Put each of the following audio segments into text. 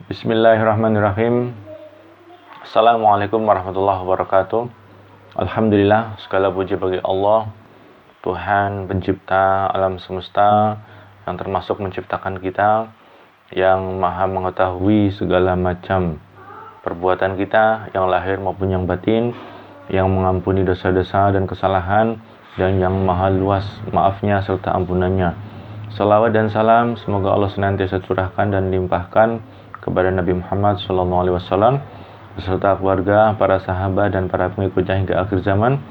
Bismillahirrahmanirrahim. Assalamualaikum warahmatullahi wabarakatuh. Alhamdulillah, segala puji bagi Allah, Tuhan pencipta alam semesta, yang termasuk menciptakan kita, yang maha mengetahui segala macam perbuatan kita, yang lahir maupun yang batin, yang mengampuni dosa-dosa dan kesalahan, dan yang maha luas maafnya serta ampunannya. Salawat dan salam semoga Allah senantiasa curahkan dan limpahkan kepada Nabi Muhammad SAW beserta keluarga, para sahabat dan para pengikutnya hingga akhir zaman.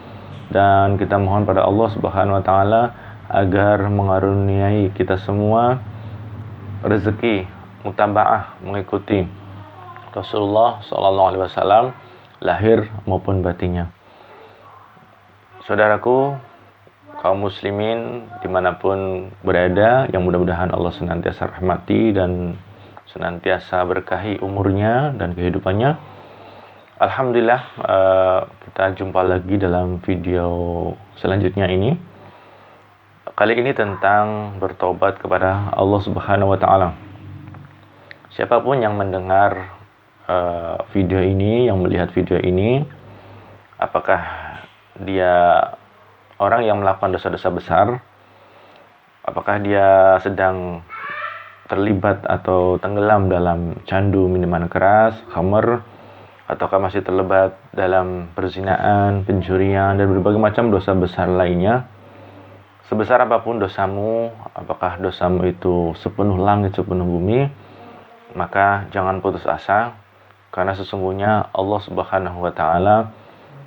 Dan kita mohon pada Allah Subhanahu wa taala agar mengaruniai kita semua rezeki mutabaah mengikuti Rasulullah SAW lahir maupun batinnya. Saudaraku, kaum muslimin dimanapun berada, yang mudah-mudahan Allah senantiasa rahmati dan senantiasa berkahi umurnya dan kehidupannya. Alhamdulillah, kita jumpa lagi dalam video selanjutnya ini. Kali ini tentang bertobat kepada Allah Subhanahu wa taala. Siapapun yang mendengar video ini, yang melihat video ini, apakah dia orang yang melakukan dosa-dosa besar, apakah dia sedang terlibat atau tenggelam dalam candu minuman keras, khamr, ataukah masih terlibat dalam perzinaan, pencurian, dan berbagai macam dosa besar lainnya. Sebesar apapun dosamu, apakah dosamu itu sepenuh langit, sepenuh bumi, maka jangan putus asa, karena sesungguhnya Allah Subhanahu wa taala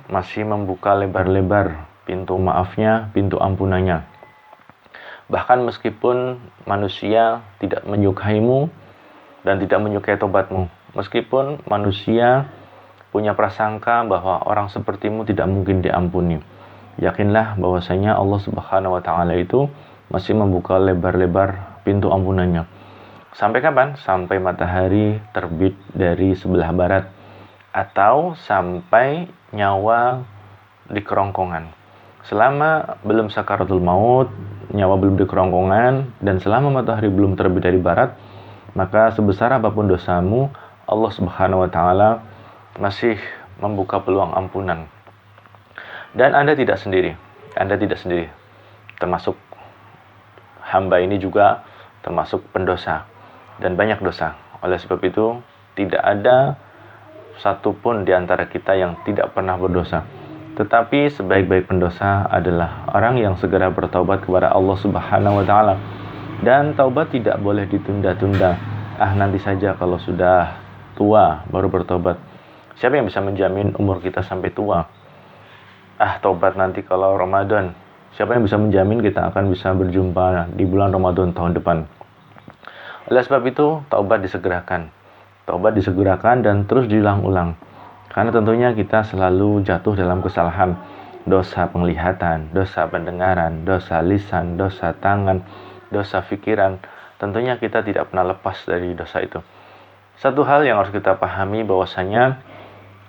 masih membuka lebar-lebar pintu maafnya, pintu ampunannya. Bahkan meskipun manusia tidak menyukaimu dan tidak menyukai tobatmu, meskipun manusia punya prasangka bahwa orang sepertimu tidak mungkin diampuni, yakinlah bahwasanya Allah Subhanahu wa taala itu masih membuka lebar-lebar pintu ampunannya. Sampai kapan? Sampai matahari terbit dari sebelah barat, atau sampai nyawa di kerongkongan. Selama belum sakaratul maut, nyawa belum di kerongkongan, dan selama matahari belum terbit dari barat, maka sebesar apapun dosamu, Allah Subhanahu wa taala masih membuka peluang ampunan. Dan Anda tidak sendiri. Anda tidak sendiri. Termasuk hamba ini juga termasuk pendosa dan banyak dosa. Oleh sebab itu, tidak ada satupun di antara kita yang tidak pernah berdosa. Tetapi sebaik-baik pendosa adalah orang yang segera bertaubat kepada Allah Subhanahu wa taala. Dan taubat tidak boleh ditunda-tunda. Nanti saja kalau sudah tua baru bertobat. Siapa yang bisa menjamin umur kita sampai tua? Taubat nanti kalau Ramadan. Siapa yang bisa menjamin kita akan bisa berjumpa di bulan Ramadan tahun depan? Oleh sebab itu, taubat disegerakan. Taubat disegerakan dan terus diulang-ulang. Karena tentunya kita selalu jatuh dalam kesalahan. Dosa penglihatan, dosa pendengaran, dosa lisan, dosa tangan, dosa pikiran. Tentunya kita tidak pernah lepas dari dosa itu. Satu hal yang harus kita pahami bahwasanya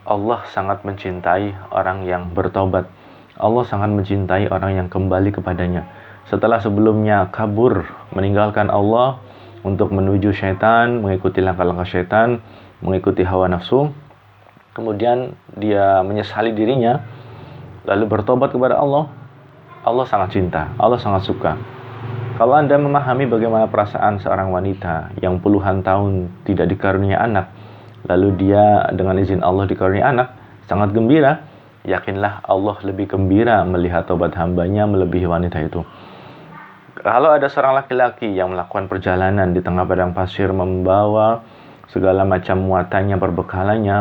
Allah sangat mencintai orang yang bertobat. Allah sangat mencintai orang yang kembali kepadanya. Setelah sebelumnya kabur, meninggalkan Allah untuk menuju syaitan, mengikuti langkah-langkah syaitan, mengikuti hawa nafsu, kemudian dia menyesali dirinya, lalu bertobat kepada Allah. Allah sangat cinta, Allah sangat suka. Kalau Anda memahami bagaimana perasaan seorang wanita yang puluhan tahun tidak dikaruniai anak, lalu dia dengan izin Allah dikaruniai anak, sangat gembira, yakinlah Allah lebih gembira melihat tobat hambanya melebihi wanita itu. Kalau ada seorang laki-laki yang melakukan perjalanan di tengah padang pasir, membawa segala macam muatannya, perbekalannya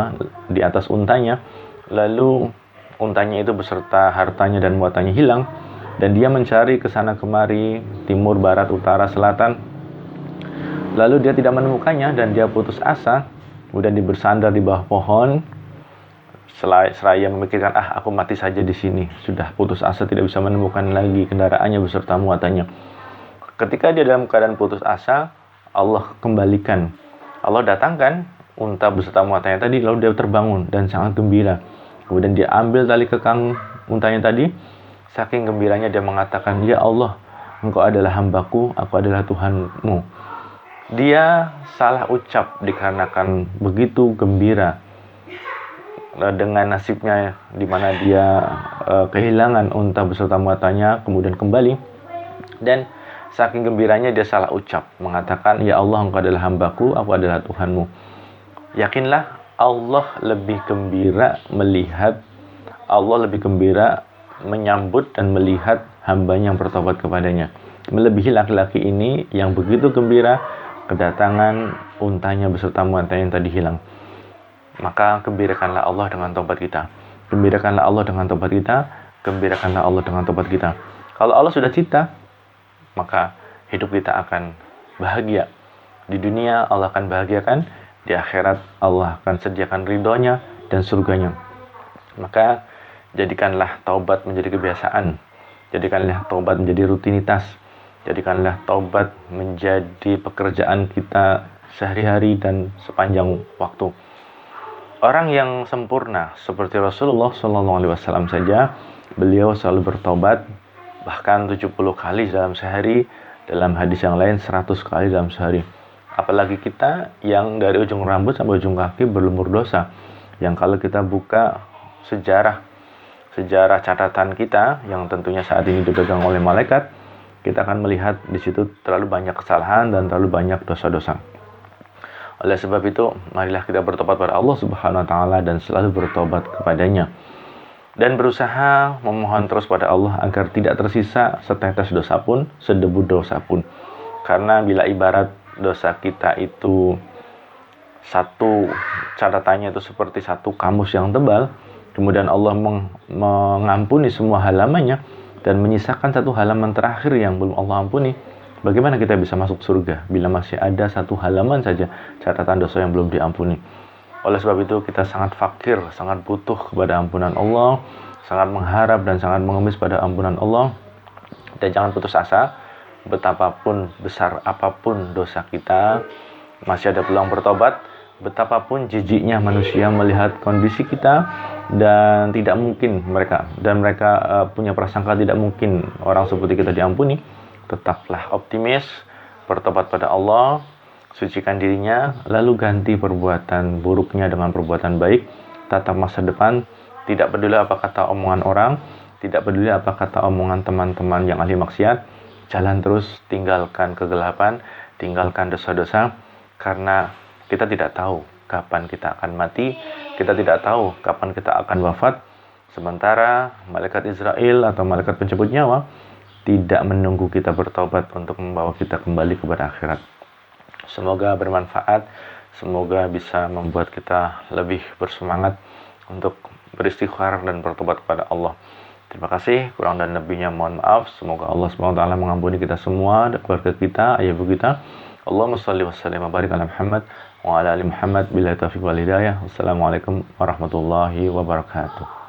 di atas untanya, lalu untanya itu beserta hartanya dan muatannya hilang, dan dia mencari ke sana kemari, timur, barat, utara, selatan, lalu dia tidak menemukannya dan dia putus asa, kemudian dia bersandar di bawah pohon, seraya memikirkan, aku mati saja di sini, sudah putus asa, tidak bisa menemukan lagi kendaraannya beserta muatannya. Ketika dia dalam keadaan putus asa, Allah kembalikan, Allah datangkan unta beserta muatannya tadi, lalu dia terbangun dan sangat gembira. Kemudian dia ambil tali kekang untanya tadi, saking gembiranya dia mengatakan, ya Allah, Engkau adalah hambaku, aku adalah Tuhanmu. dia salah ucap dikarenakan begitu gembira dengan nasibnya, di mana dia kehilangan unta beserta muatannya kemudian kembali, dan saking gembiranya dia salah ucap mengatakan, ya Allah, engkau adalah hambaku, aku adalah Tuhanmu. Yakinlah Allah lebih gembira menyambut dan melihat hambanya yang bertobat kepadanya, melebihi laki-laki ini yang begitu gembira kedatangan untanya beserta muatannya yang tadi hilang. Maka gembirakanlah Allah dengan tobat kita. Gembirakanlah Allah dengan tobat kita. Gembirakanlah Allah dengan tobat kita. Kalau Allah sudah cinta, maka hidup kita akan bahagia. Di dunia Allah akan bahagiakan, di akhirat Allah akan sediakan ridhonya dan surganya. Maka jadikanlah taubat menjadi kebiasaan. Jadikanlah taubat menjadi rutinitas. Jadikanlah taubat menjadi pekerjaan kita sehari-hari dan sepanjang waktu. Orang yang sempurna seperti Rasulullah SAW saja, beliau selalu bertobat bahkan 70 kali dalam sehari, dalam hadis yang lain 100 kali dalam sehari. Apalagi kita yang dari ujung rambut sampai ujung kaki berlumur dosa, yang kalau kita buka sejarah catatan kita yang tentunya saat ini dipegang oleh malaikat, kita akan melihat di situ terlalu banyak kesalahan dan terlalu banyak dosa-dosa. Oleh sebab itu, marilah kita bertobat pada Allah Subhanahu wa taala dan selalu bertobat kepadanya. Dan berusaha memohon terus pada Allah agar tidak tersisa setetes dosa pun, sedebu dosa pun. Karena bila ibarat dosa kita itu satu catatannya itu seperti satu kamus yang tebal, kemudian Allah mengampuni semua halamannya dan menyisakan satu halaman terakhir yang belum Allah ampuni, bagaimana kita bisa masuk surga bila masih ada satu halaman saja catatan dosa yang belum diampuni? Oleh sebab itu kita sangat fakir, sangat butuh kepada ampunan Allah, sangat mengharap dan sangat mengemis pada ampunan Allah. Dan jangan putus asa, betapapun besar apapun dosa kita, masih ada peluang bertobat. Betapapun jijiknya manusia melihat kondisi kita, dan tidak mungkin mereka punya prasangka tidak mungkin orang seperti kita diampuni, tetaplah optimis, bertobat pada Allah, sucikan dirinya, lalu ganti perbuatan buruknya dengan perbuatan baik, tatap masa depan, tidak peduli apa kata omongan orang, tidak peduli apa kata omongan teman-teman yang ahli maksiat, jalan terus, tinggalkan kegelapan, tinggalkan dosa-dosa, karena kita tidak tahu kapan kita akan mati, kita tidak tahu kapan kita akan wafat, sementara malaikat Israel atau malaikat penjemput nyawa tidak menunggu kita bertobat untuk membawa kita kembali kepada akhirat. Semoga bermanfaat, semoga bisa membuat kita lebih bersemangat untuk beristighfar dan bertobat kepada Allah. Terima kasih, kurang dan lebihnya mohon maaf. Semoga Allah SWT mengampuni kita semua dan keluarga kita, ayah ibu kita. Allahumma shalli wa sallim wa barik ala Muhammad wa ala ali Muhammad billahi taufiq wal hidayah. Wassalamualaikum warahmatullahi wabarakatuh.